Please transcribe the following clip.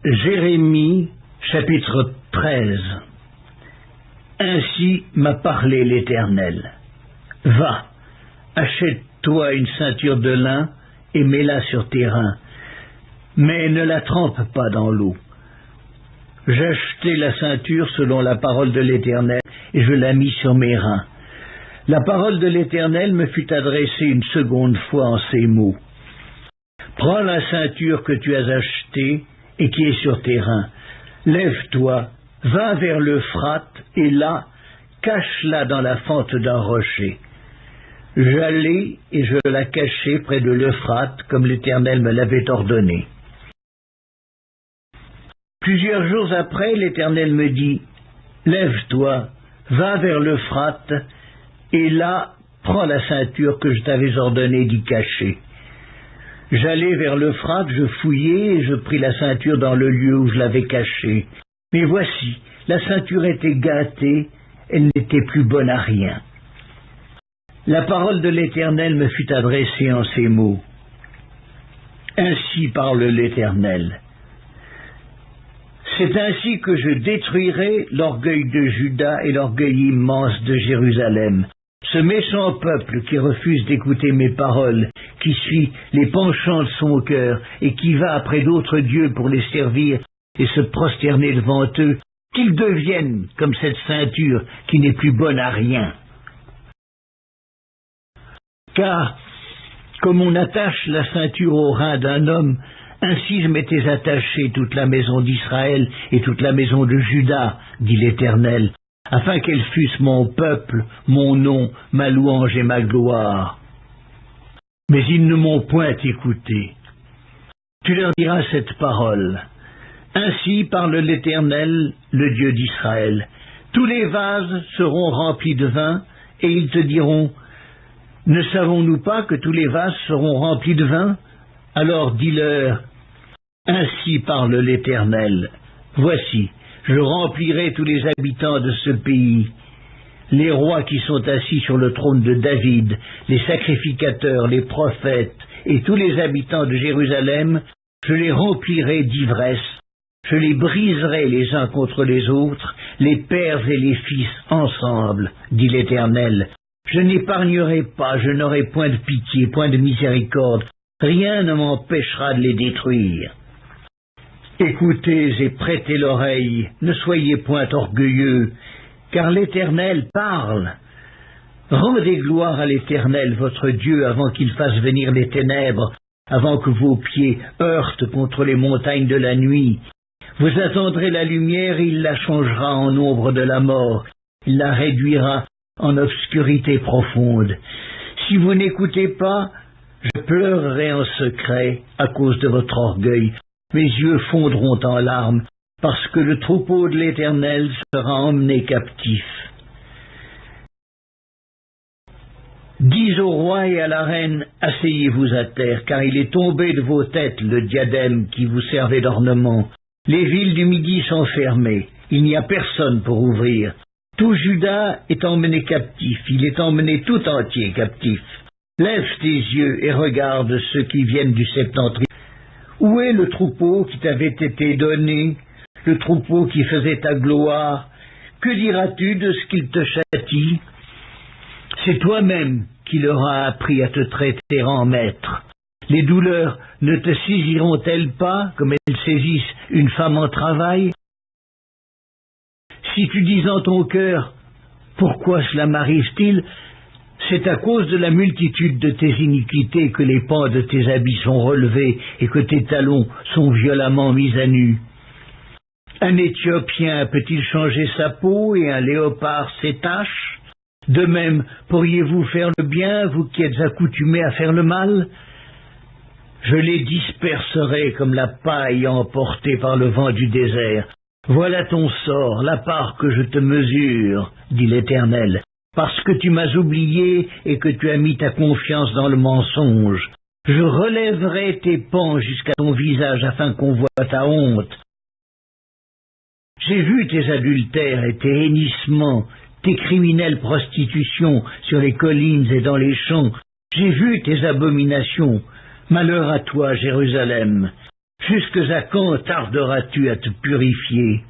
Jérémie, chapitre 13. Ainsi m'a parlé l'Éternel. Va, achète-toi une ceinture de lin et mets-la sur tes reins, mais ne la trempe pas dans l'eau. J'achetai la ceinture selon la parole de l'Éternel et je la mis sur mes reins. La parole de l'Éternel me fut adressée une seconde fois en ces mots. Prends la ceinture que tu as achetée et qui est sur tes reins. Lève-toi, va vers l'Euphrate, et là, cache-la dans la fente d'un rocher. J'allai et je la cachai près de l'Euphrate, comme l'Éternel me l'avait ordonné. Plusieurs jours après, l'Éternel me dit, lève-toi, va vers l'Euphrate, et là, prends la ceinture que je t'avais ordonné d'y cacher. J'allai vers l'Euphrate, je fouillai et je pris la ceinture dans le lieu où je l'avais cachée. Mais voici, la ceinture était gâtée, elle n'était plus bonne à rien. La parole de l'Éternel me fut adressée en ces mots. Ainsi parle l'Éternel. C'est ainsi que je détruirai l'orgueil de Juda et l'orgueil immense de Jérusalem. Ce méchant peuple qui refuse d'écouter mes paroles, qui suit les penchants de son cœur et qui va après d'autres dieux pour les servir et se prosterner devant eux, qu'ils deviennent comme cette ceinture qui n'est plus bonne à rien. Car, comme on attache la ceinture au rein d'un homme, ainsi je m'étais attaché toute la maison d'Israël et toute la maison de Juda, dit l'Éternel, afin qu'elles fussent mon peuple, mon nom, ma louange et ma gloire. Mais ils ne m'ont point écouté. Tu leur diras cette parole. Ainsi parle l'Éternel, le Dieu d'Israël. Tous les vases seront remplis de vin, et ils te diront, ne savons-nous pas que tous les vases seront remplis de vin? Alors dis-leur, ainsi parle l'Éternel. Voici, je remplirai tous les habitants de ce pays, les rois qui sont assis sur le trône de David, les sacrificateurs, les prophètes, et tous les habitants de Jérusalem, je les remplirai d'ivresse, je les briserai les uns contre les autres, les pères et les fils ensemble, dit l'Éternel. Je n'épargnerai pas, je n'aurai point de pitié, point de miséricorde, rien ne m'empêchera de les détruire. Écoutez et prêtez l'oreille, ne soyez point orgueilleux, car l'Éternel parle. Rendez gloire à l'Éternel, votre Dieu, avant qu'il fasse venir les ténèbres, avant que vos pieds heurtent contre les montagnes de la nuit. Vous attendrez la lumière et il la changera en ombre de la mort, il la réduira en obscurité profonde. Si vous n'écoutez pas, je pleurerai en secret à cause de votre orgueil. Mes yeux fondront en larmes, parce que le troupeau de l'Éternel sera emmené captif. Dis au roi et à la reine, asseyez-vous à terre, car il est tombé de vos têtes le diadème qui vous servait d'ornement. Les villes du Midi sont fermées, il n'y a personne pour ouvrir. Tout Juda est emmené captif, il est emmené tout entier captif. Lève tes yeux et regarde ceux qui viennent du septentrion. Où est le troupeau qui t'avait été donné, le troupeau qui faisait ta gloire? Que diras-tu de ce qu'il te châtie? C'est toi-même qui leur as appris à te traiter en maître. Les douleurs ne te saisiront-elles pas comme elles saisissent une femme en travail? Si tu dis en ton cœur, pourquoi cela m'arrive-t-il? C'est à cause de la multitude de tes iniquités que les pans de tes habits sont relevés et que tes talons sont violemment mis à nu. Un Éthiopien peut-il changer sa peau et un léopard ses taches? De même, pourriez-vous faire le bien, vous qui êtes accoutumés à faire le mal? Je les disperserai comme la paille emportée par le vent du désert. Voilà ton sort, la part que je te mesure, dit l'Éternel. Parce que tu m'as oublié et que tu as mis ta confiance dans le mensonge. Je relèverai tes pans jusqu'à ton visage afin qu'on voie ta honte. J'ai vu tes adultères et tes hennissements, tes criminelles prostitutions sur les collines et dans les champs. J'ai vu tes abominations. Malheur à toi, Jérusalem. Jusque à quand tarderas-tu à te purifier?